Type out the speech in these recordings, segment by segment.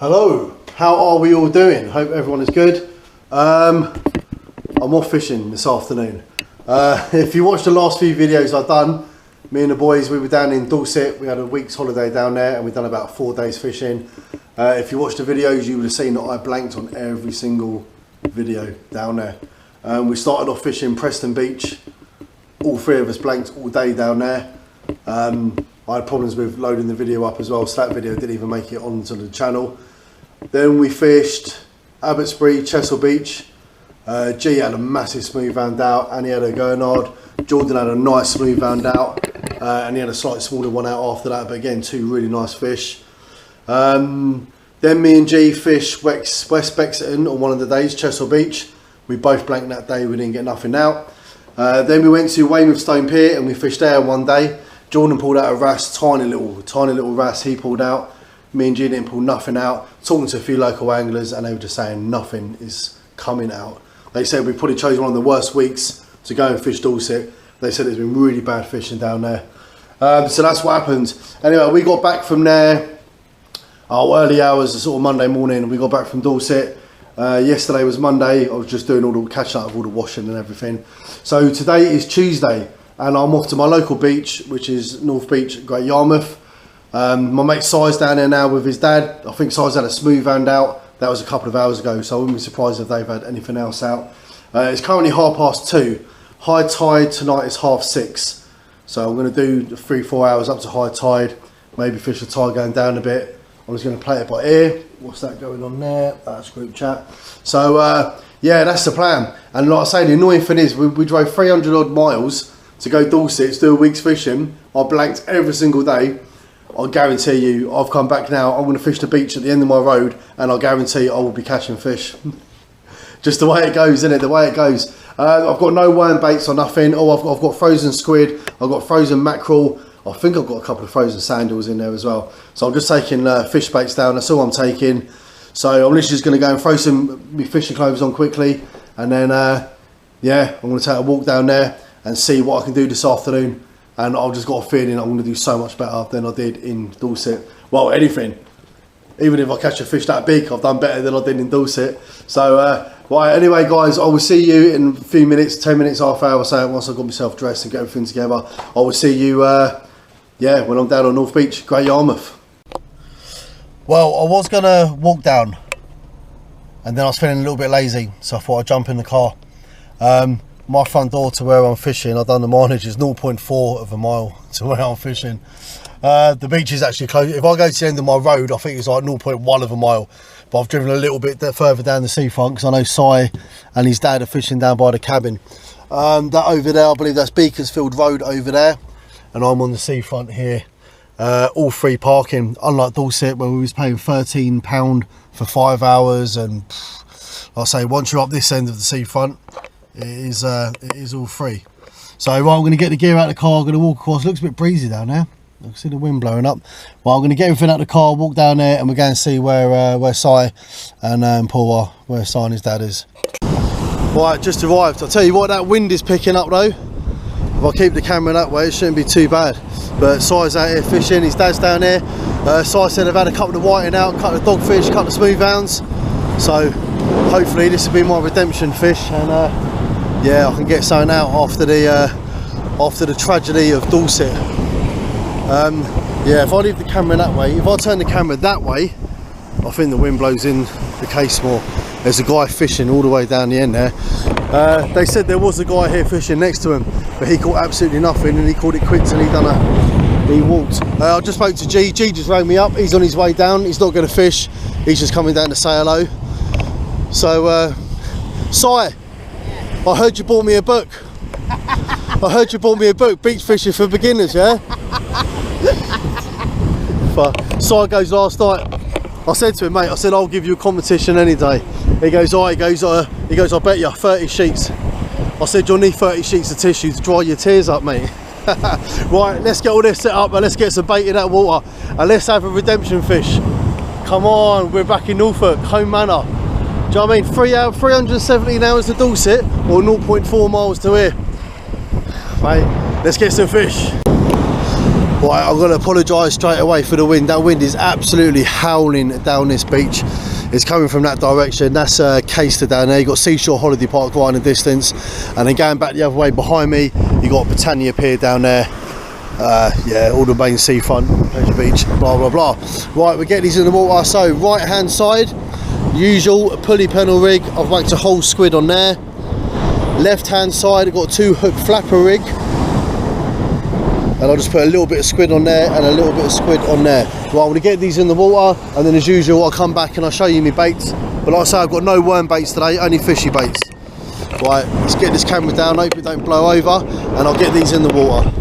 Hello, how are we all doing? Hope everyone is good. I'm off fishing this afternoon. If you watched the last few videos I've done, me and the boys, we were down in Dorset. We had a week's holiday down there and we've done about 4 days fishing. If you watched the videos, you would have seen that I blanked on every single video down there. We started off fishing Preston Beach. All three of us blanked all day down there. I had problems with loading the video up as well, so that video didn't even make it onto the channel. Then we fished Abbotsbury, Chesil Beach. G had a massive smooth round out and he had a Gurnard. Jordan had a nice smooth round out and he had a slightly smaller one out after that, but again, two really nice fish. Then me and G fished West Bexington on one of the days, Chesil Beach. We both blanked that day, we didn't get nothing out. Then we went to Weymouth Stone Pier and we fished there one day. Jordan pulled out a wrasse, tiny little wrasse he pulled out. Me and G didn't pull nothing out. Talking to a few local anglers and they were just saying nothing is coming out. They said we probably chose one of the worst weeks to go and fish Dorset. They said it's been really bad fishing down there. So that's what happened. Anyway, we got back from there, early hours, sort of Monday morning. We got back from Dorset. Yesterday was Monday. I was just doing all the catching up of all the washing and everything. So today is Tuesday and I'm off to my local beach, which is North Beach, Great Yarmouth. My mate Si's down there now with his dad. I think Si's had a smooth round out. That was a couple of hours ago, so I wouldn't be surprised if they've had anything else out. It's currently 2:30. High tide tonight is 6:30. So I'm going to do 3-4 hours up to high tide. Maybe fish the tide going down a bit. I'm just going to play it by ear. What's that going on there? That's group chat. So yeah, that's the plan. And like I say, the annoying thing is we drove 300 odd miles to go Dorset to do a week's fishing. I blanked every single day. I guarantee you, I've come back now, I'm going to fish the beach at the end of my road and I guarantee I will be catching fish. Just the way it goes, isn't it? The way it goes. I've got no worm baits or nothing. Oh, I've got frozen squid, I've got frozen mackerel. I think I've got a couple of frozen sandals in there as well. So I'm just taking fish baits down, that's all I'm taking. So I'm literally just going to go and throw my fishing clothes on quickly. And then, yeah, I'm going to take a walk down there and see what I can do this afternoon. And I've just got a feeling I'm going to do so much better than I did in Dorset. Well, anything. Even if I catch a fish that big, I've done better than I did in Dorset. So, right, anyway, guys, I will see you in a few minutes, 10 minutes, half hour or so, once I've got myself dressed and get everything together. I will see you, yeah, when I'm down on North Beach, Great Yarmouth. Well, I was going to walk down, and then I was feeling a little bit lazy, so I thought I'd jump in the car. My front door to where I'm fishing, I've done the mileage, is 0.4 of a mile to where I'm fishing. The beach is actually close. If I go to the end of my road, I think it's like 0.1 of a mile. But I've driven a little bit further down the seafront because I know Si and his dad are fishing down by the cabin. That over there, I believe that's Beaconsfield Road over there. And I'm on the seafront here. All free parking, unlike Dorset where we was paying £13 for 5 hours. And I'll say once you're up this end of the seafront, it is all free. So right, I'm going to get the gear out of the car, I'm going to walk across. It looks a bit breezy down there. I can see the wind blowing up. Well, I'm going to get everything out of the car, walk down there, and we're going to see where Si and Paul are, where Si and his dad is. Right, just arrived. I'll tell you what, that wind is picking up though. If I keep the camera that way, it shouldn't be too bad. But Si's out here fishing, his dad's down there. Si said they've had a couple of whiting out, a couple of dogfish, a couple of smooth hounds. So hopefully this will be my redemption fish, and yeah, I can get something out after the tragedy of Dorset. Yeah, if I leave the camera that way, if I turn the camera that way, I think the wind blows in the case more. There's a guy fishing all the way down the end there. They said there was a guy here fishing next to him, but he caught absolutely nothing and he called it quits and he walked. I just spoke to G. G just rang me up. He's on his way down. He's not going to fish. He's just coming down to say hello. So, Si, I heard you bought me a book. I heard you bought me a book, Beach Fishing for Beginners, yeah? Si goes last night, I said to him, mate, I said, I'll give you a competition any day. He goes, all right, he goes, I bet you 30 sheets. I said, you'll need 30 sheets of tissue to dry your tears up, mate. Right, let's get all this set up and let's get some bait in that water and let's have a redemption fish. Come on, we're back in Norfolk, home manor. Do you know what I mean? 317 hours to Dorset or 0.4 miles to here. Mate, let's get some fish. Right, I'm going to apologise straight away for the wind. That wind is absolutely howling down this beach. It's coming from that direction. That's Caister down there. You've got Seashore Holiday Park right in the distance, and then going back the other way behind me, you got Britannia Pier down there. Yeah, all the main seafront, Pleasure Beach, blah blah blah. Right, we get these in the water. So right hand side, usual pulley pennel rig. I've whacked a whole squid on there. Left hand side, I've got a 2-hook flapper rig, and I'll just put a little bit of squid on there and a little bit of squid on there. Right, I'm going to get these in the water, and then as usual I'll come back and I'll show you my baits. But like I say, I've got no worm baits today, only fishy baits. Right, let's get this camera down, hope it don't blow over, and I'll get these in the water.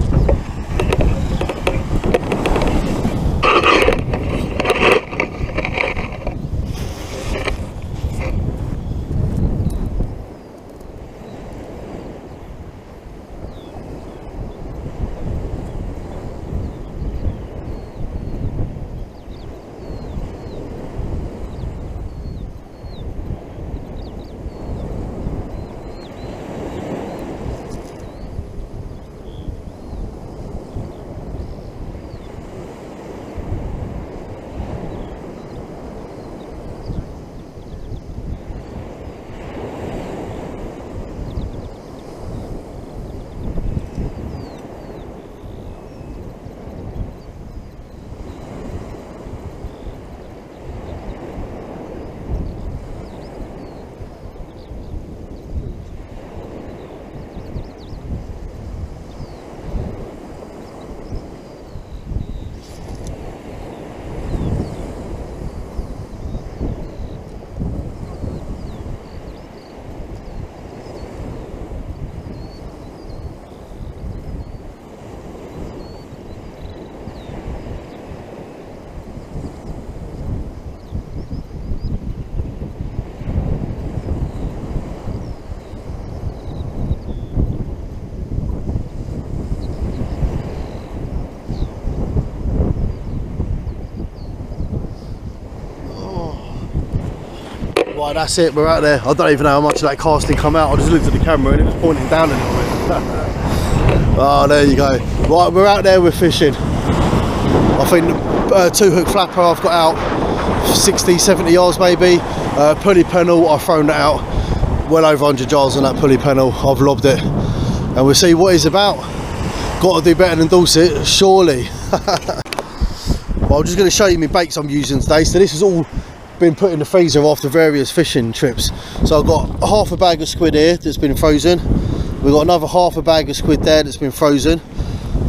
Right, that's it, we're out there. I don't even know how much of that casting come out. I just looked at the camera and it was pointing down a little bit. Oh, there you go. Right, we're out there, we're fishing. I think 2-hook flapper I've got out 60, 70 yards maybe. Pulley pennel, I've thrown that out well over 100 yards on that pulley pennel. I've lobbed it, and we'll see what it's about. Got to do better than Dorset, surely. Well, I'm just going to show you my baits I'm using today. So this has all been put in the freezer after various fishing trips. So I've got half a bag of squid here that's been frozen. We've got another half a bag of squid there that's been frozen.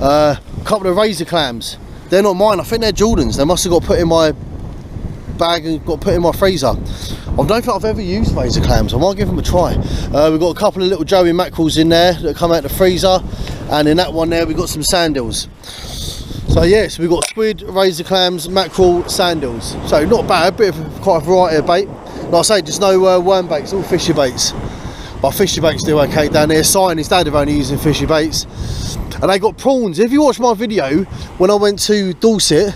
A couple of razor clams. They're not mine, I think they're Jordan's. They must have got put in my bag and got put in my freezer. I don't think I've ever used razor clams. I might give them a try. We've got a couple of little Joey mackerels in there that come out the freezer, and in that one there we've got some sandals. So yes, we've got squid, razor clams, mackerel, sandals. So not bad, bit of quite a variety of bait. Like I say, just no worm baits, all fishy baits. But fishy baits do okay down there. Si and his dad are only using fishy baits. And they got prawns. If you watch my video when I went to Dorset,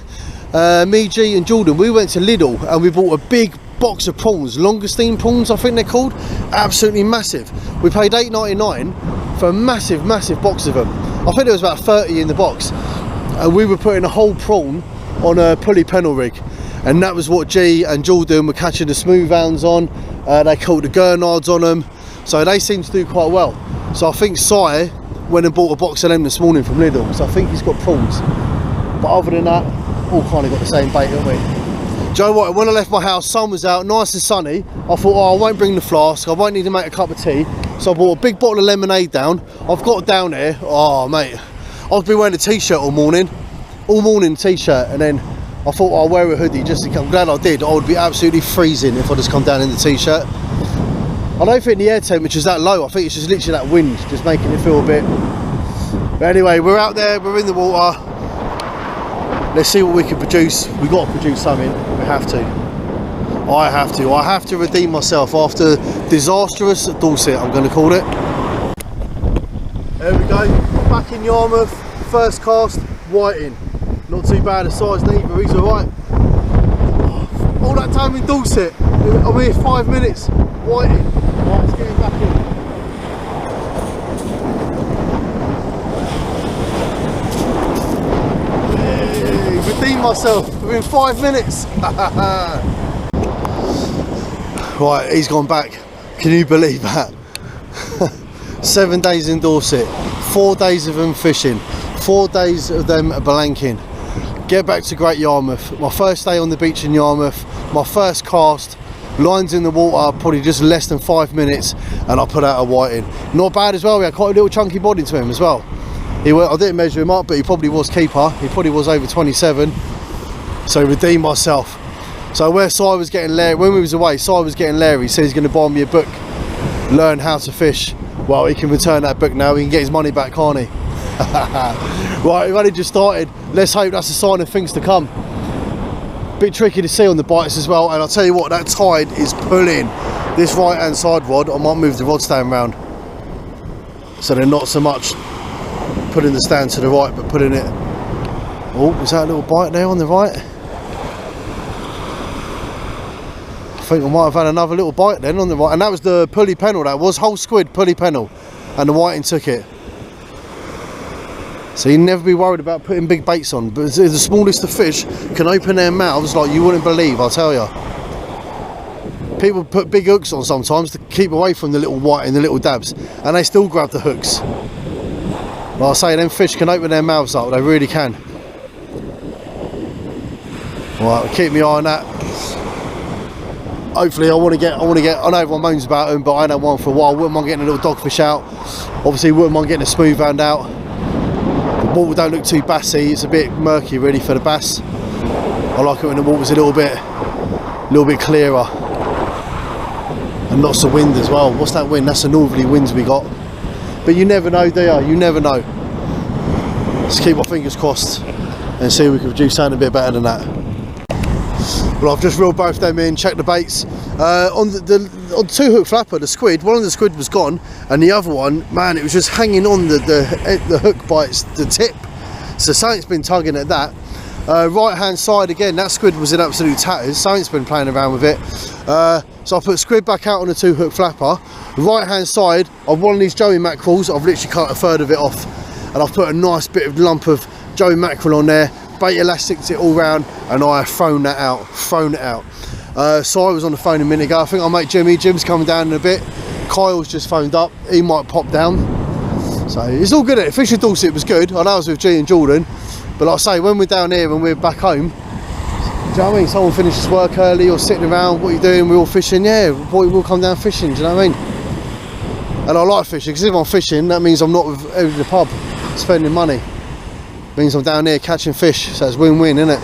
me, G and Jordan, we went to Lidl and we bought a big box of prawns, Longestine prawns I think they're called. Absolutely massive. We paid $8.99 for a massive box of them. I think there was about 30 in the box, and we were putting a whole prawn on a pulley pennel rig, and that was what G and Jordan were catching the smooth hounds on. They caught the gurnards on them, so they seem to do quite well. So I think Si went and bought a box of them this morning from Lidl, so I think he's got prawns. But other than that, all kind of got the same bait, haven't we? Do you know what, when I left my house, sun was out, nice and sunny. I thought, oh, I won't bring the flask, I won't need to make a cup of tea. So I bought a big bottle of lemonade down. I've got down there, oh mate, I've been wearing a t-shirt all morning t-shirt, and then I thought, oh, I'll wear a hoodie just to come. I'm glad I did. I would be absolutely freezing if I just come down in the t-shirt. I don't think the air temperature's that low. I think it's just literally that wind just making it feel a bit. But anyway, we're out there, we're in the water. Let's see what we can produce. We've got to produce something. We have to. I have to redeem myself after disastrous Dorset, I'm going to call it. There we go. Back in Yarmouth. First cast, whiting. Not too bad a size neither, he's alright. All that time in Dorset, I'm here 5 minutes, whiting. Right, let's get him back in. myself within 5 minutes. Right, he's gone back. Can you believe that? 7 days in Dorset, 4 days of them fishing, 4 days of them belanking. Get back to Great Yarmouth. My first day on the beach in Yarmouth, my first cast, lines in the water, probably just less than 5 minutes, and I put out a whiting. Not bad as well, we had quite a little chunky body to him as well. I didn't measure him up, but he probably was keeper. He probably was over 27, so redeemed myself. So where Si was getting Larry, when we was away, Si was getting Larry, he said he's going to buy me a book, learn how to fish. Well, he can return that book now, he can get his money back, can't he? Right, we've only just started. Let's hope that's a sign of things to come. Bit tricky to see on the bites as well, and I'll tell you what, that tide is pulling. This right hand side rod, I might move the rod stand round, so they're not so much putting the stand to the right, but putting it... Oh, is that a little bite there on the right? I think I might have had another little bite then on the right, and that was the pulley pennel. That was whole squid pulley pennel, and the whiting took it. So you never be worried about putting big baits on, but the smallest of fish can open their mouths like you wouldn't believe, I'll tell you. People put big hooks on sometimes to keep away from the little white and the little dabs, and they still grab the hooks. Like I say, them fish can open their mouths up, they really can. Right, I'll keep my eye on that. Hopefully I want to get, I know everyone moans about them, but I ain't had one for a while. Wouldn't mind getting a little dogfish out. Obviously wouldn't mind getting a smooth round out. The water don't look too bassy, it's a bit murky really for the bass. I like it when the water's a little bit clearer. And lots of wind as well. What's that wind? That's the northerly winds we got. But you never know, do you? You never know. Let's keep our fingers crossed and see if we can produce something a bit better than that. Well, I've just reeled both them in, checked the baits. On the 2-hook flapper, the squid, one of the squid was gone, and the other one, man, it was just hanging on the hook by the tip. So something's been tugging at that. Right hand side again, that squid was in absolute tatters. Something's been playing around with it. So I put squid back out on the 2-hook flapper. Right hand side of one of these Joey mackerels, I've literally cut a third of it off, and I've put a nice bit of lump of Joey mackerel on there. Bait elastics it all round, and I have thrown it out. Si was on the phone a minute ago. I think I'll make Jim's coming down in a bit. Kyle's just phoned up, he might pop down. So it's all good at it. Fishing Dorset was good. I know I was with G and Jordan, but like I say, when we're down here and we're back home, do you know what I mean? Someone finishes work early or sitting around, what are you doing? We're all fishing. Yeah, boy, we'll come down fishing, do you know what I mean? And I like fishing, because if I'm fishing, that means I'm not with the pub spending money. Means I'm down here catching fish, so it's win-win, isn't it?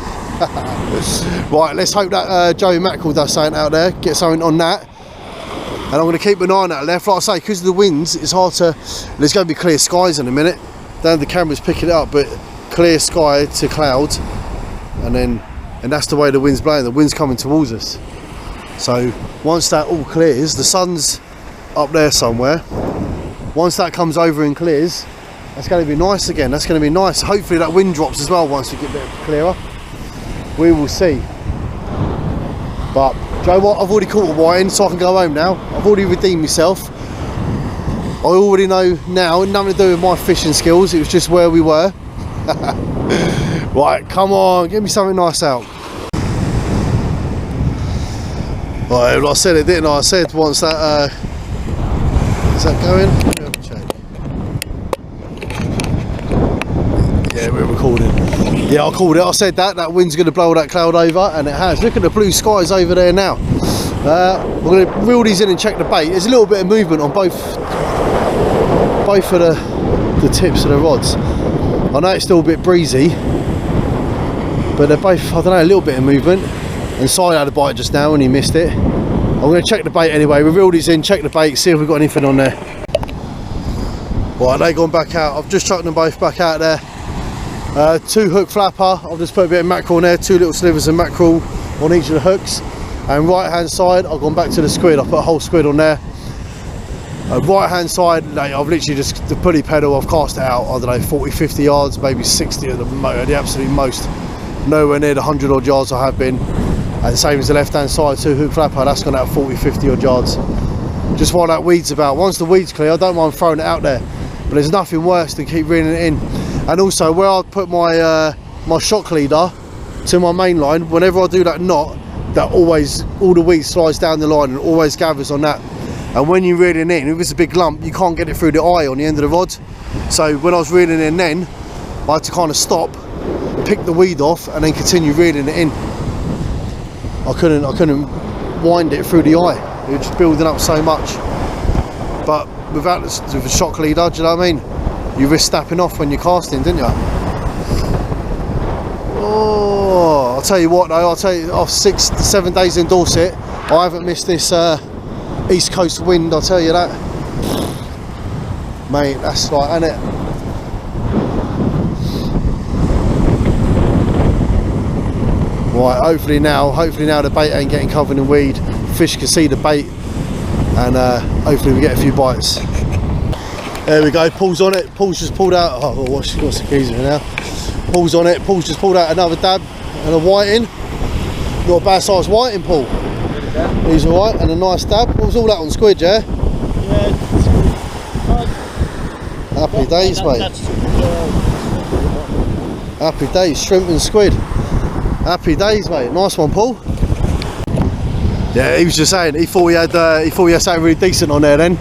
Right, let's hope that Joey mackerel does something out there, get something on that. And I'm going to keep an eye on that left. Like I say, because of the winds, it's hard to... There's going to be clear skies in a minute. Don't have the cameras picking it up, but clear sky to clouds. And that's the way the wind's blowing. The wind's coming towards us. So once that all clears, the sun's up there somewhere. Once that comes over and clears, that's going to be nice again. That's going to be nice. Hopefully that wind drops as well once we get a bit clearer. We will see. But do you know what? I've already caught a whiting, so I can go home now. I've already redeemed myself. I already know now, nothing to do with my fishing skills. It was just where we were. Right, come on, give me something nice out. Right, well, I said it, didn't I? I said once that. Is that going? Let me have a check. Yeah, we're recording. Yeah, I called it. I said that wind's going to blow that cloud over, and it has. Look at the blue skies over there now. We're going to reel these in and check the bait. There's a little bit of movement on both of the tips of the rods. I know it's still a bit breezy, but they're both, I don't know, a little bit of movement. And Si had a bite just now and he missed it. I'm going to check the bait anyway. We reel these in, check the bait, see if we've got anything on there. Right, they've gone back out. I've just chucked them both back out there. 2-hook flapper, I've just put a bit of mackerel on there, 2 little slivers of mackerel on each of the hooks. And right hand side, I've gone back to the squid. I put a whole squid on there. Right hand side, like, I've literally just, the pulley pedal, I've cast it out, I don't know, 40-50 yards, maybe 60 at the absolute most. Nowhere near the 100 odd yards I have been. And same as the left hand side, 2-hook flapper, that's gone out 40-50 odd yards. Just while that weed's about. Once the weed's clear, I don't mind throwing it out there, but there's nothing worse than keep reeling it in. And also where I put my my shock leader to my main line, whenever I do that knot, that always, all the weed slides down the line and always gathers on that. And when you're reeling in, if it's a big lump, you can't get it through the eye on the end of the rod. So when I was reeling in then, I had to kind of stop, pick the weed off, and then continue reeling it in. I couldn't wind it through the eye. It was just building up so much. But without the shock leader, do you know what I mean? You risk snapping off when you're casting, didn't you? Oh, I'll tell you what though, off 6 to 7 days in Dorset, I haven't missed this east coast wind, I'll tell you that. Mate, that's like, ain't it? Right, hopefully now the bait ain't getting covered in weed. Fish can see the bait, and hopefully we get a few bites. There we go, Paul's on it. Paul's just pulled out, oh, what's the keys in now? Paul's on it. Paul's just pulled out another dab and a whiting. Not a bad size whiting, Paul. He's alright, and a nice dab. What was all that on, squid, yeah? Yeah. Happy days, mate. Happy days, shrimp and squid. Happy days, mate. Nice one, Paul. Yeah, he was just saying he thought he had something really decent on there then.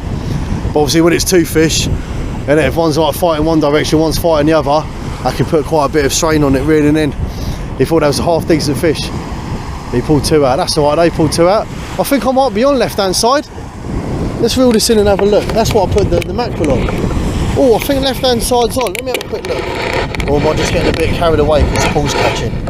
But obviously when it's two fish, and if one's like fighting one direction, one's fighting the other, I can put quite a bit of strain on it reeling in. He thought that was a half decent fish. He pulled two out. That's alright, they pulled two out. I think I might be on left hand side. Let's reel this in and have a look. That's what I put the mackerel on. Oh, I think left hand side's on. Let me have a quick look. Or am I just getting a bit carried away because Paul's catching?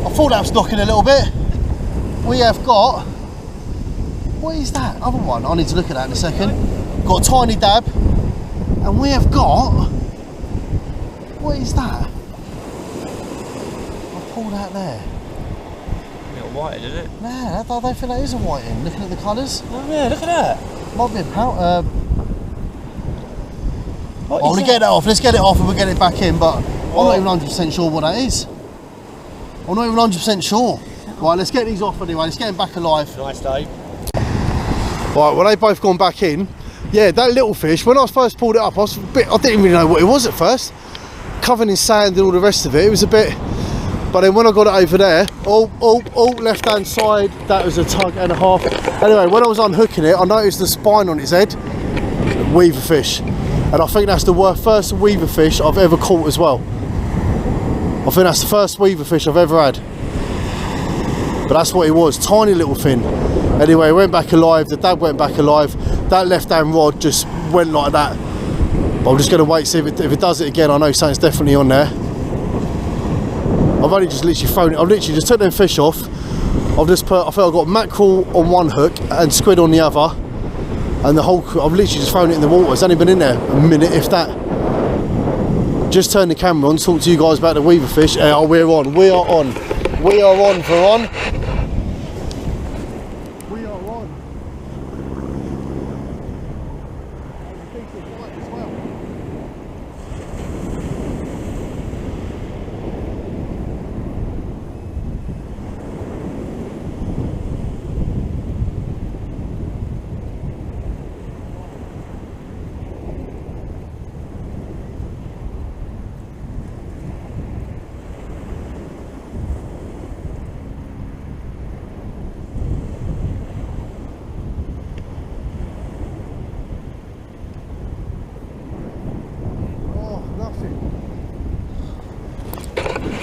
I thought that was knocking a little bit. We have got, what is that other one? I need to look at that in a second. Got a tiny dab, and we have got, what is that? I pulled out there. You got whited, is it? Nah, I don't think that is a whiting. Looking at the colours. Oh yeah, look at that. Might be a pound. Oh, we'll get that off. Let's get it off and we'll get it back in. But I'm not even 100% sure what that is. I'm not even 100% sure. Right, let's get these off anyway. Let's get them back alive. Nice day. Right, well they've both gone back in. Yeah, that little fish, when I first pulled it up, I didn't really know what it was at first. Covered in sand and all the rest of it. It was a bit, but then when I got it over there, left hand side, that was a tug and a half. Anyway, when I was unhooking it, I noticed the spine on its head. Weaver fish. And I think that's the first weaver fish I've ever caught as well. I think that's the first weaver fish I've ever had. But that's what it was, tiny little fin. Anyway, it went back alive, the dab went back alive. That left hand rod just went like that. But I'm just gonna wait, see if it does it again. I know something's definitely on there. I've only just literally thrown it, I've literally just took them fish off. I think I've got mackerel on one hook and squid on the other. And the whole, I've literally just thrown it in the water. It's only been in there a minute, if that. Just turn the camera on, talk to you guys about the weaver fish. Oh, we're on, we are on. We are on, Veron. We are on.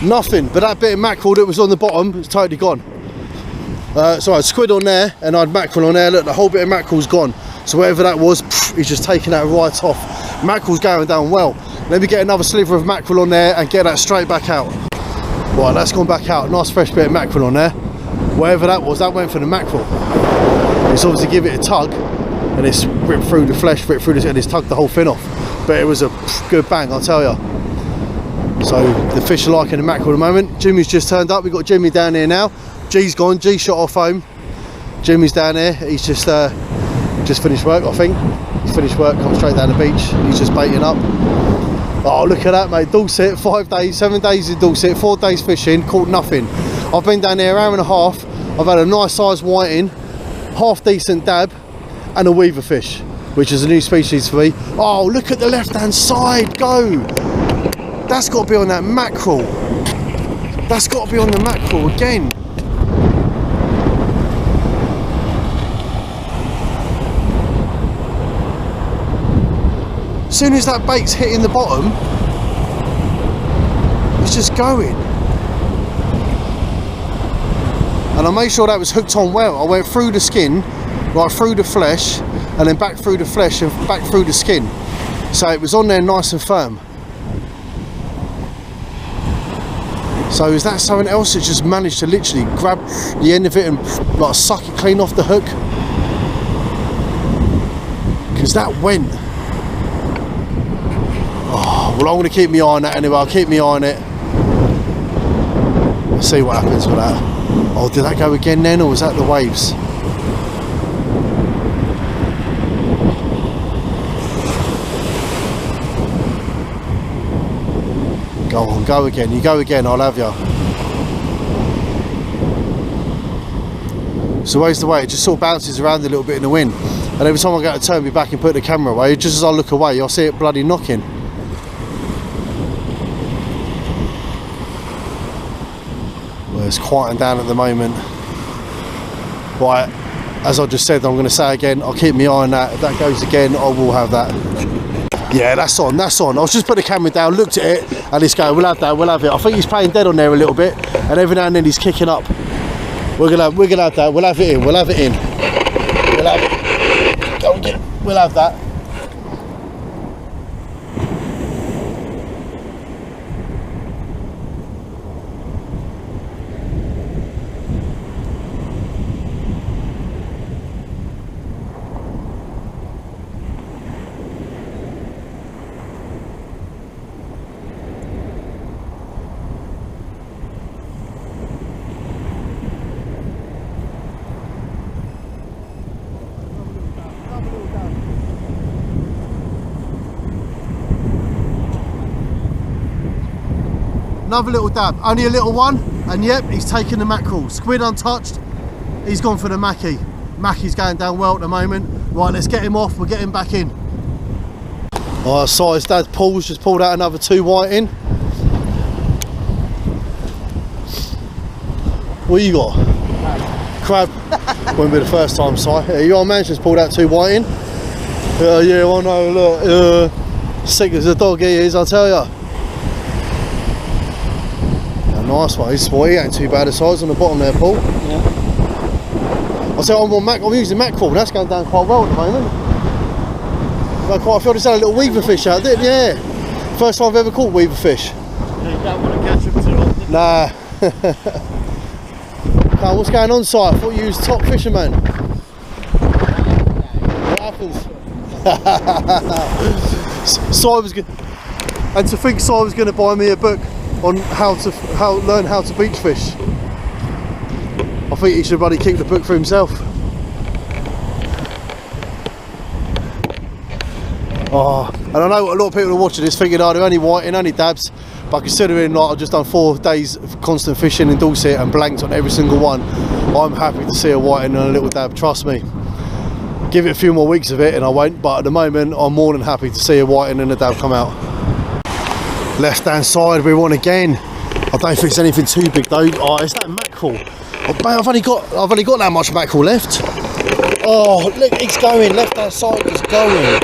Nothing, but that bit of mackerel that was on the bottom is totally gone. So I had squid on there and I had mackerel on there. Look, the whole bit of mackerel's gone. So whatever that was, he's just taking that right off. Mackerel's going down well. Let me get another sliver of mackerel on there and get that straight back out. Right, that's gone back out. Nice fresh bit of mackerel on there. Whatever that was, that went for the mackerel. It's obviously give it a tug and it's ripped through the flesh, ripped through this, and it's tugged the whole fin off. but it was a good bang, I'll tell you. So the fish are liking the mackerel at the moment. Jimmy's just turned up. We've got Jimmy down here now. G's gone. G shot off home. Jimmy's down here. He's just finished work, I think. He's finished work, come straight down the beach. He's just baiting up. Oh, look at that, mate. Dorset, 5 days, 7 days in Dorset, 4 days fishing, caught nothing. I've been down here an hour and a half. I've had a nice sized whiting, half decent dab, and a weaver fish, which is a new species for me. Oh, look at the left hand side, go! That's got to be on that mackerel. That's got to be on the mackerel again. As soon as that bait's hitting the bottom, it's just going. And I made sure that was hooked on well. I went through the skin, right through the flesh, and then back through the flesh and back through the skin. So it was on there nice and firm. So is that something else that just managed to literally grab the end of it and like suck it clean off the hook? Because that went. Oh, well, I'm going to keep my eye on that anyway. I'll keep my eye on it. Let's see what happens with that. Oh, did that go again then, or was that the waves? Go on, go again. You go again, I'll have you. It's always the way. It just sort of bounces around a little bit in the wind. And every time I go to turn me back and put the camera away, just as I look away, I'll see it bloody knocking. Well, it's quieting down at the moment. Right, as I just said, I'm going to say again, I'll keep my eye on that. If that goes again, I will have that. Yeah, that's on, that's on. I was just put the camera down, looked at it, and it's going, we'll have that, we'll have it. I think he's playing dead on there a little bit, and every now and then he's kicking up. We're gonna have that, we'll have it in, we'll have it in. We'll have it. Go and get it. We'll have that. Another little dab, only a little one, and yep, he's taking the mackerel. Squid untouched, he's gone for the mackie. Mackie's going down well at the moment. Right, let's get him off, we'll get him back in. Alright, size dad pulls, just pulled out another 2 whiting. What you got? Crab. Won't be the first time, Si. Your man just pulled out 2 whiting. Yeah, I know, look. Sick as a dog he is, I'll tell you. Nice one, he's spotty, he ain't too bad a size on the bottom there, Paul. Yeah. I said I'm using mackerel, that's going down quite well at the moment. I feel just had a little weaver fish out, didn't you? Yeah. First time I've ever caught weaver fish. Yeah, you don't want to catch them too often. Nah. Now, what's going on, Si? I thought you was top fisherman. What happens? Si was good. And to think Si was going to buy me a book on how to learn how to beach fish. I think he should bloody keep the book for himself. Oh, and I know a lot of people are watching this thinking, oh, they're only whiting, only dabs, but considering like I've just done 4 days of constant fishing in Dorset and blanked on every single one, I'm happy to see a whiting and a little dab, trust me. Give it a few more weeks of it and I won't, but at the moment I'm more than happy to see a whiting and a dab come out. Left hand side, we're on again. I don't think it's anything too big though. Oh, it's that mackerel. Oh, mate, I've only got that much mackerel left. Oh, look, it's going. Left hand side is going.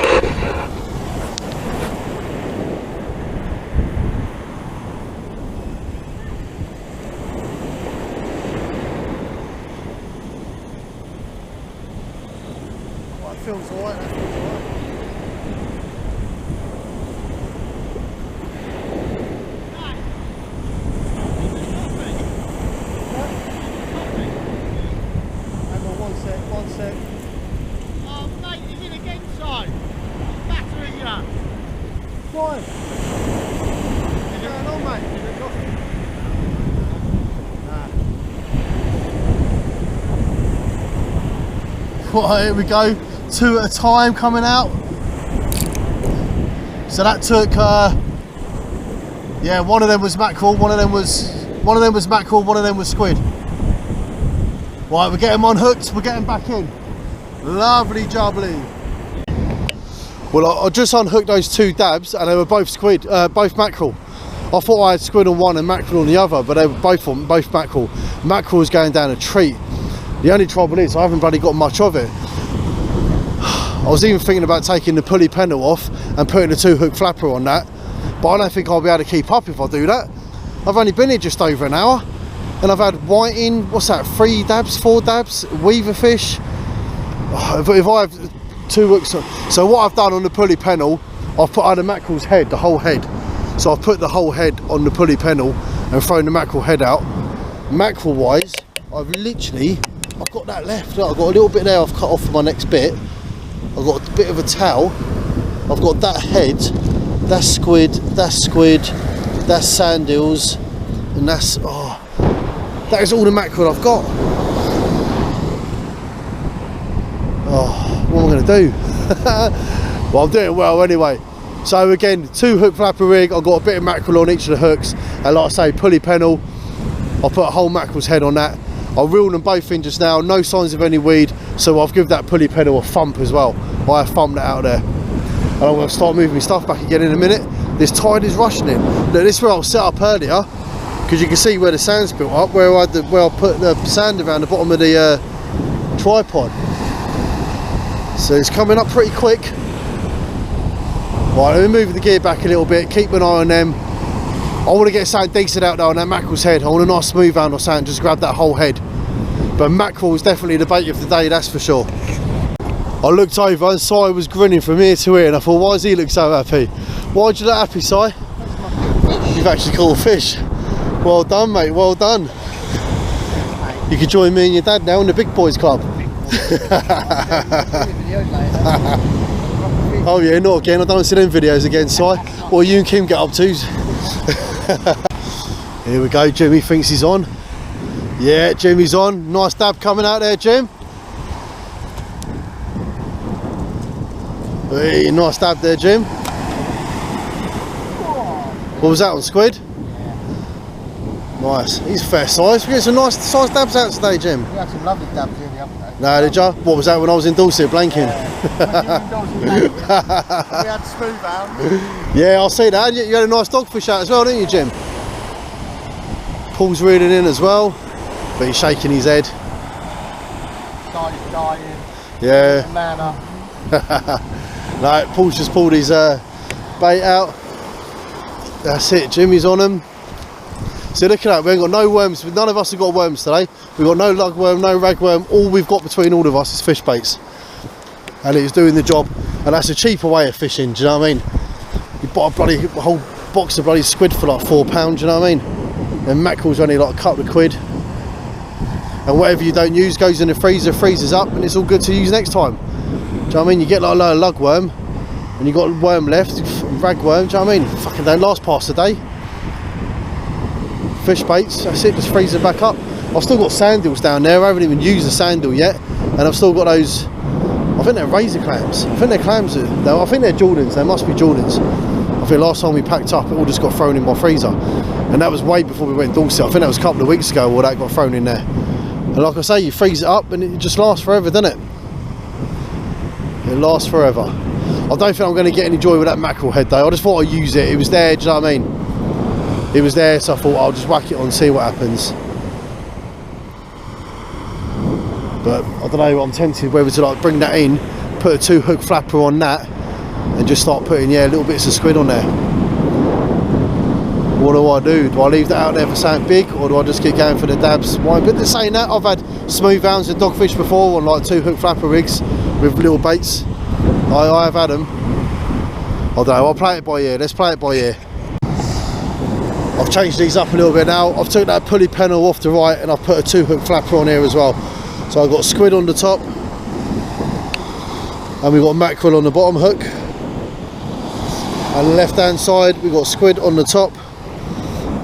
Well, it feels alright. That feels alright. One sec. Oh, mate, he's in again, Si. I'm battering you. Well, here we go, 2 at a time coming out. So that took, yeah, one of them was mackerel, one of them was mackerel, one of them was squid. Right, we're getting them unhooked, we're getting back in. Lovely jubbly. Well, I just unhooked those 2 dabs and they were both squid, both mackerel. I thought I had squid on one and mackerel on the other, but they were both mackerel. Mackerel was going down a treat. The only trouble is I haven't bloody got much of it. I was even thinking about taking the pulley pennel off and putting a 2-hook flapper on that, but I don't think I'll be able to keep up if I do that. I've only been here just over an hour and I've had whiting, what's that, 3 dabs, 4 dabs, weaver fish. If I have 2 hooks, so what I've done on the pulley pennel, I've put on the mackerel's head, the whole head. So I've put the whole head on the pulley pennel and thrown the mackerel head out. Mackerel wise, I've got that left. Look, I've got a little bit there I've cut off for my next bit. I've got a bit of a towel. I've got that head, that's squid, that's sand eels, and that's, that is all the mackerel I've got. Oh, what am I going to do? Well, I'm doing well anyway. So again, 2-hook flapper rig, I've got a bit of mackerel on each of the hooks, and like I say, pulley pennel, I'll put a whole mackerel's head on that. I'll reel them both in just now, no signs of any weed, so I'll give that pulley pennel a thump as well. I have thumped that out there. And I'm going to start moving my stuff back again in a minute. This tide is rushing in. Look, this is where I was set up earlier, because you can see where the sand's built up, where I put the sand around the bottom of the tripod. So it's coming up pretty quick. Right, let me move the gear back a little bit, keep an eye on them. I want to get something decent out there on that mackerel's head. I want a nice smooth round or something, just grab that whole head. But mackerel is definitely the bait of the day, that's for sure. I looked over and Si was grinning from ear to ear and I thought, why does he look so happy? Why do you look happy, Si? You've actually caught a fish. Well done, mate, well done. You can join me and your dad now in the Big Boys Club. Oh yeah, not again, I don't see them videos again, Si. What you and Kim get up to? Here we go, Jimmy thinks he's on. Yeah, Jimmy's on. Nice dab coming out there, Jim. Hey, nice dab there, Jim. What was that on, squid? Nice, he's fair size. We get some nice size dabs out today, Jim. We had some lovely dabs in the other day. No, did you? What was that when I was in Dorset blanking? We had smooth out. Yeah, I'll see that. You had a nice dogfish out as well, didn't you, Jim? Paul's reeling in as well, but he's shaking his head. Guy's dying. Yeah. Manna. No, Paul's just pulled his bait out. That's it, Jimmy's on him. So look at that, we ain't got no worms, none of us have got worms today. We've got no lugworm, no ragworm, all we've got between all of us is fish baits. And it's doing the job, and that's a cheaper way of fishing, do you know what I mean? You buy a whole box of bloody squid for like £4, do you know what I mean? And mackerel's only like a couple of quid. And whatever you don't use goes in the freezer, freezes up, and it's all good to use next time. Do you know what I mean? You get like a load of lugworm, and you got worm left, ragworm, do you know what I mean? Fucking don't last past a day. Fish baits, that's it, just freeze it back up. I've still got sand eels down there, I haven't even used the sand eel yet, and I've still got those, I think they're razor clams. I think they're clams, I think they're Jordans, they must be Jordans. I think last time we packed up, it all just got thrown in my freezer, and that was way before we went Dorset. I think that was a couple of weeks ago all that got thrown in there. And like I say, you freeze it up and it just lasts forever, doesn't it? It lasts forever. I don't think I'm going to get any joy with that mackerel head though. I just thought I'd use it, it was there, do you know what I mean? It was there, so I thought I'll just whack it on and see what happens. But I don't know, I'm tempted whether to like bring that in, put a 2-hook flapper on that, and just start putting little bits of squid on there. What do I do? Do I leave that out there for something big, or do I just keep going for the dabs? Why? But saying that, I've had smooth rounds and dogfish before on like 2-hook flapper rigs with little baits. I have had them. I don't know, I'll play it by ear. Let's play it by ear. I've changed these up a little bit now. I've took that pulley pennel off the right and I've put a 2-hook flapper on here as well. So I've got squid on the top and we've got mackerel on the bottom hook. And the left hand side we've got squid on the top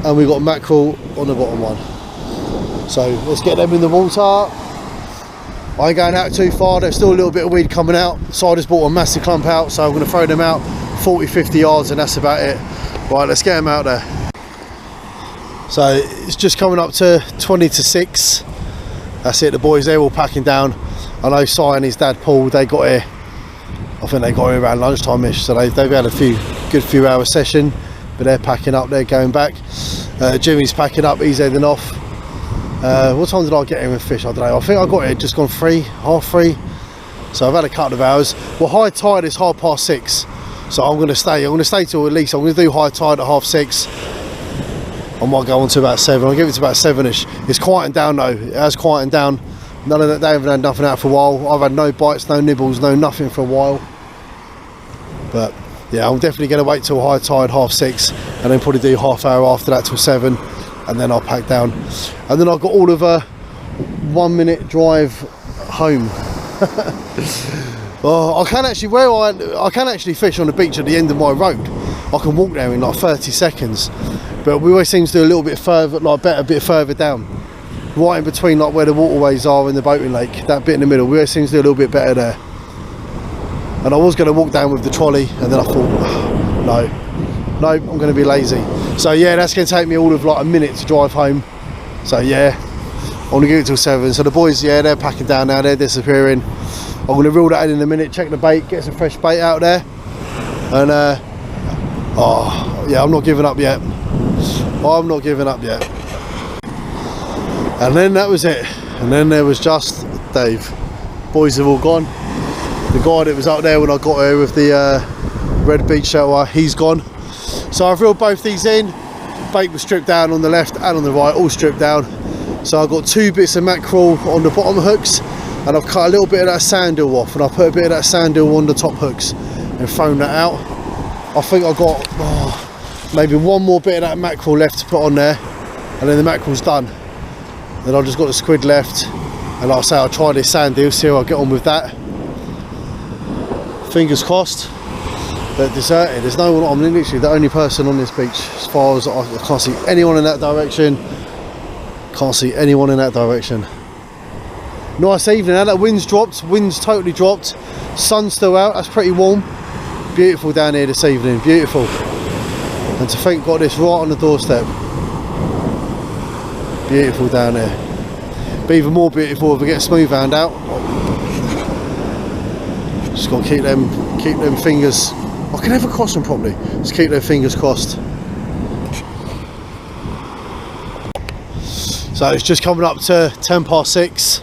and we've got mackerel on the bottom one. So let's get them in the water. I ain't going out too far. There's still a little bit of weed coming out, so I just bought a massive clump out, so I'm going to throw them out 40-50 yards and that's about it. Right, let's get them out there. So it's just coming up to 20 to 6. That's it, the boys, they're all packing down. I know Si and his dad Paul, they got here, I think they got here around lunchtime-ish, so they've had a good few hour session, but they're packing up, they're going back. Jimmy's packing up, he's heading off. What time did I get here with fish? I don't know. I think I got here just gone 3, half 3. So I've had a couple of hours. Well, high tide is 6:30. So I'm going to stay. I'm going to stay till at least. I'm going to do high tide at 6:30. I might go on to about 7. I'll give it to about 7ish. It's quieting down though. It has quieting down. None of that. They haven't had nothing out for a while. I've had no bites, no nibbles, no nothing for a while. But yeah, I'm definitely going to wait till high tide 6:30, and then probably do half hour after that till 7. And then I'll pack down, and then I've got all of a 1 minute drive home. I can actually fish on the beach at the end of my road. I can walk there in like 30 seconds, but we always seem to do a little bit further, like a bit further down, right in between like where the waterways are in the boating lake. That bit in the middle, we always seem to do a little bit better there. And I was going to walk down with the trolley, and then I thought, no, I'm going to be lazy. So yeah, that's going to take me all of like a minute to drive home. So yeah, I'm going to give it till 7. So the boys, yeah, they're packing down now, they're disappearing. I'm going to reel that in a minute, check the bait, get some fresh bait out there. And oh yeah, I'm not giving up yet. I'm not giving up yet. And then that was it. And then there was just Dave. Boys have all gone. The guy that was out there when I got here with the red beach shelter, he's gone. So I've reeled both these in. Bait was stripped down on the left and on the right, all stripped down. So I've got 2 bits of mackerel on the bottom hooks, and I've cut a little bit of that sandal off, and I put a bit of that sandal on the top hooks and thrown that out. I think I've got maybe 1 more bit of that mackerel left to put on there, and then the mackerel's done. Then I've just got the squid left, and like I say, I'll try this sandal, see how I get on with that. Fingers crossed. But deserted, there's no one. I'm literally the only person on this beach as far as I can't see anyone in that direction. Can't see anyone in that direction. Nice evening now, that wind's dropped, wind's totally dropped, sun's still out, that's pretty warm. Beautiful down here this evening, beautiful. And to think got this right on the doorstep. Beautiful down here. Be even more beautiful if we get smooth hand out. Just got to keep them fingers. I can never cross them properly. Just keep their fingers crossed. So it's just coming up to 6:10.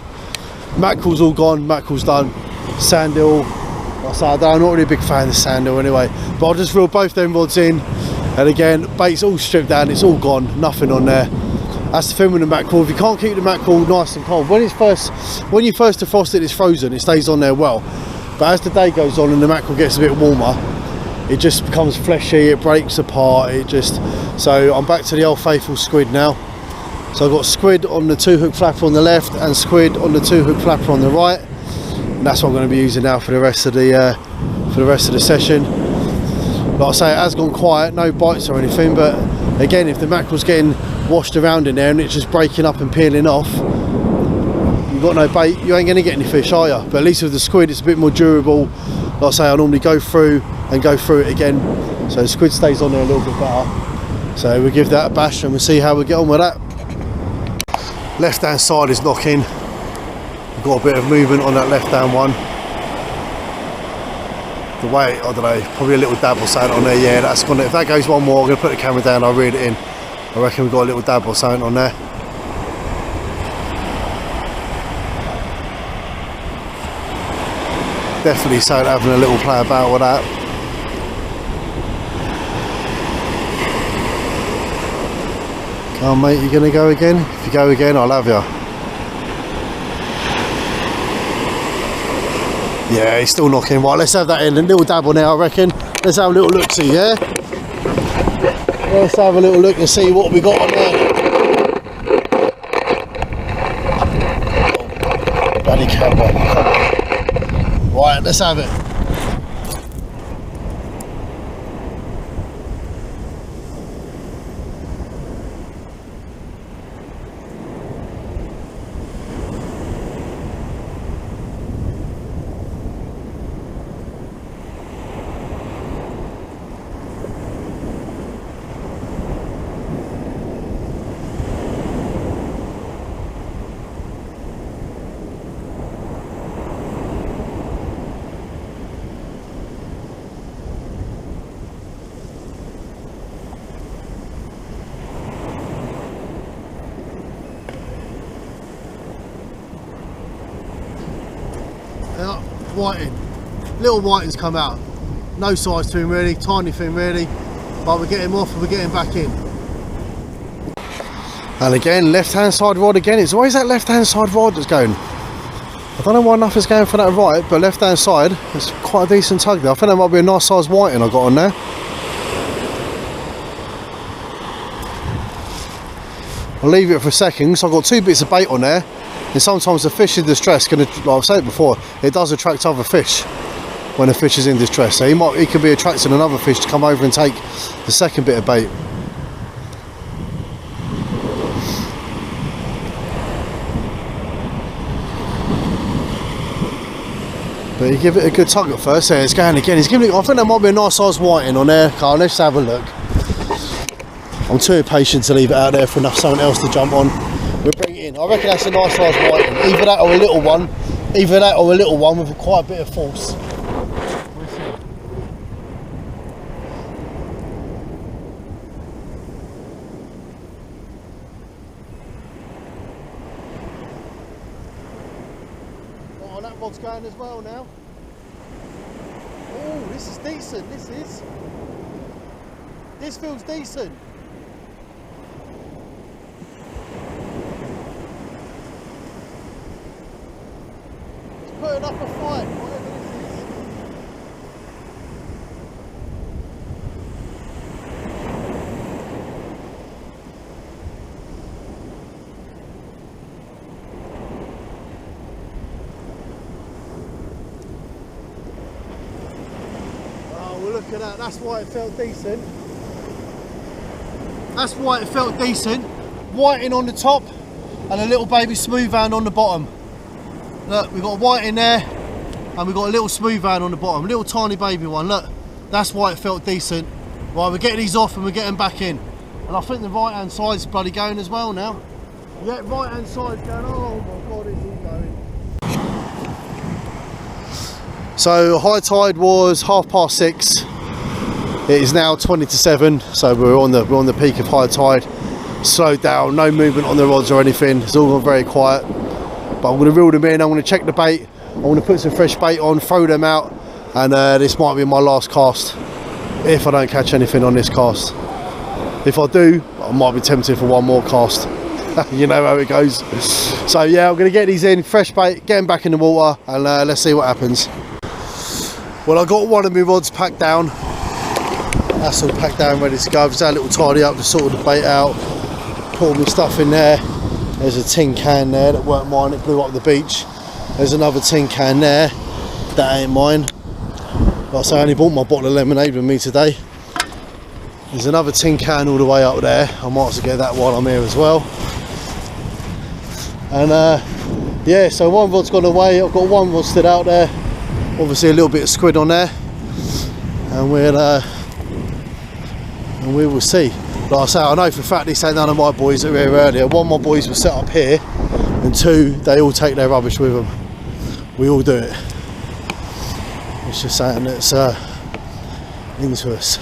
Mackerel's all gone, mackerel's done. Sandal, like I said, I'm not really a big fan of the sandal anyway. But I'll just reel both them rods in. And again, bait's all stripped down, it's all gone, nothing on there. That's the thing with the mackerel. If you can't keep the mackerel nice and cold, when you first defrost it, it's frozen, it stays on there well. But as the day goes on and the mackerel gets a bit warmer, it just becomes fleshy, it breaks apart, so I'm back to the old faithful squid now. So I've got squid on the 2-hook flapper on the left and squid on the 2-hook flapper on the right, and that's what I'm going to be using now for the rest of the session. Like I say, it has gone quiet, no bites or anything, but again, if the mackerel's getting washed around in there and it's just breaking up and peeling off, you've got no bait, you ain't going to get any fish, are you? But at least with the squid it's a bit more durable. Like I say, I normally go through it again, so the squid stays on there a little bit better. So we'll give that a bash and we'll see how we get on with that. Left hand side is knocking. We've got a bit of movement on that left hand one. The weight, I don't know, probably a little dab or something on there. Yeah, that's gonna, if that goes one more, I'm gonna put the camera down, I'll reel it in. I reckon we've got a little dab or something on there. Definitely something having a little play about with that. Come on mate, you gonna go again? If you go again, I'll have you. Yeah, he's still knocking. Right, let's have that in. A little dab on there, I reckon. Let's have a little look see, yeah? Let's have a little look and see what we got on there. Oh, bloody camera. Right, let's have it. whiting. Little whiting's come out. No size to him really, tiny thing really. But we get him off and we get him back in. And again, left hand side rod again. It's always that left hand side rod that's going. I don't know why nothing's going for that right, but left hand side, it's quite a decent tug there. I think that might be a nice size whiting I got on there. I'll leave it for a second, so I've got 2 bits of bait on there. And sometimes the fish in distress, like I've said before, it does attract other fish when a fish is in distress. So he could be attracting another fish to come over and take the second bit of bait. But you give it a good tug at first. There it's going again. He's giving it. I think there might be a nice size whiting on there. Carl, let's have a look. I'm too impatient to leave it out there for someone else to jump on. We'll bring it in. I reckon that's a nice size whiting. Either that or a little one. Either that or a little one with quite a bit of force. We'll see. Oh, that rod's going as well now. Oh, this is decent. This feels decent. Putting up a fight, whatever this is. Oh, well, look at that. That's why it felt decent. That's why it felt decent. Whiting on the top and a little baby smooth hand on the bottom. Look, we've got a white in there and we've got a little smooth hand on the bottom, little tiny baby one. Look, that's why it felt decent. Right, we're getting these off and we're getting back in. And I think the right hand side's bloody going as well now. Yeah, right hand side's going. Oh my God, it's all going. So high tide was 6:30. It is now 20 to 7, so we're on the peak of high tide. Slowed down, no movement on the rods or anything. It's all gone very quiet. But I'm going to reel them in, I'm going to check the bait, I'm going to put some fresh bait on, throw them out, and this might be my last cast, if I don't catch anything on this cast. If I do, I might be tempted for one more cast. You know how it goes. So yeah, I'm going to get these in, fresh bait, get them back in the water, and let's see what happens. Well, I got one of my rods packed down. That's all packed down, ready to go. I've just had a little tidy up, just sorted the bait out, put all my stuff in there. There's a tin can there that weren't mine, it blew up the beach. There's another tin can there, that ain't mine. Like I say, I only bought my bottle of lemonade with me today. There's another tin can all the way up there. I might as well get that while I'm here as well. And yeah, so one rod's gone away, I've got one rod stood out there. Obviously a little bit of squid on there. And we will see. Like I say, I know for a fact this ain't none of my boys that were here earlier. One of my boys was set up here, and 2, they all take their rubbish with them. We all do it. It's just something that's into us.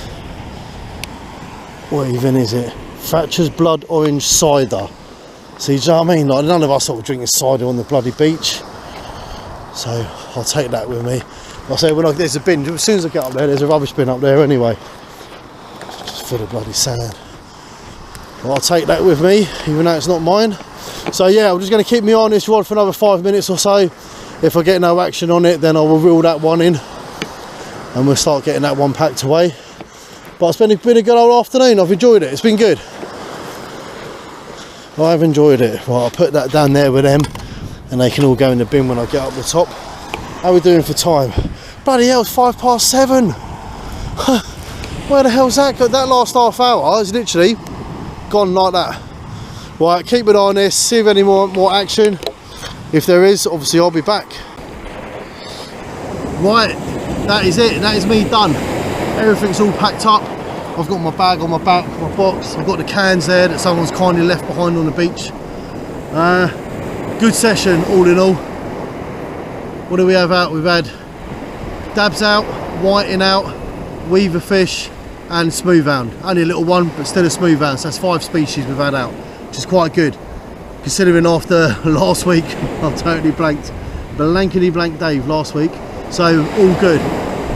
What even is it? Thatcher's Blood Orange Cider. See, do you know what I mean? Like, none of us sort of drinking cider on the bloody beach. So I'll take that with me. Like I say, there's a bin. As soon as I get up there, there's a rubbish bin up there anyway. Just full of bloody sand. I'll take that with me, even though it's not mine. So yeah, I'm just going to keep me on this rod for another 5 minutes or so. If I get no action on it, then I will reel that one in and we'll start getting that one packed away. But it's been a good old afternoon. I've enjoyed it. It's been good. I've enjoyed it. Right, I'll put that down there with them and they can all go in the bin when I get up the top. How are we doing for time? Bloody hell, it's 7:05. Where the hell's that? That last half hour is literally gone like that. Right, keep an eye on this, see if any more action. If there is, obviously I'll be back. Right, that is it. That is me done. Everything's all packed up. I've got my bag on my back, my box. I've got the cans there that someone's kindly left behind on the beach. Good session, all in all. What do we have out? We've had dabs out, whiting out, weaver fish, and smooth hound. Only a little one, but still a smooth hound. So that's 5 species we've had out, which is quite good. Considering after last week, I've totally blanked. Blankety blank Dave last week. So all good.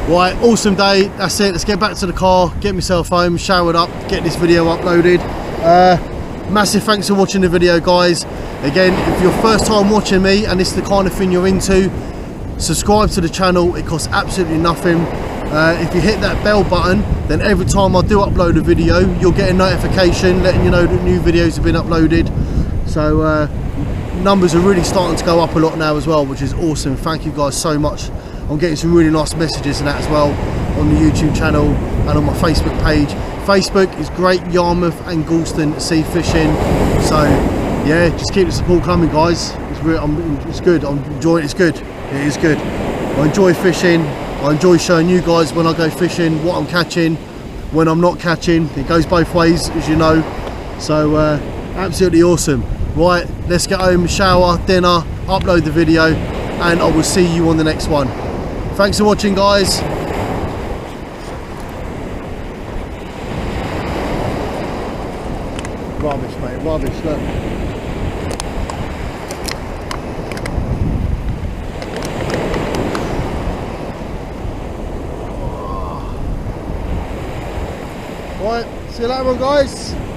Right, awesome day. That's it. Let's get back to the car, get myself home, showered up, get this video uploaded. Massive thanks for watching the video, guys. Again, if you're first time watching me and this is the kind of thing you're into, subscribe to the channel. It costs absolutely nothing. If you hit that bell button, then every time I do upload a video, you'll get a notification letting you know that new videos have been uploaded. So numbers are really starting to go up a lot now as well, which is awesome. Thank you guys so much. I'm getting some really nice messages and that as well on the YouTube channel and on my Facebook page. Facebook is Great Yarmouth and Galston Sea Fishing. So yeah, just keep the support coming, guys. It's good. I'm enjoying it. It's good. It is good. I enjoy fishing. I enjoy showing you guys when I go fishing what I'm catching, when I'm not catching. It goes both ways, as you know. So absolutely awesome. Right, let's get home, shower, dinner, upload the video, and I will see you on the next one. Thanks for watching, guys. Rubbish, mate, rubbish, look. Right, see you later on, guys.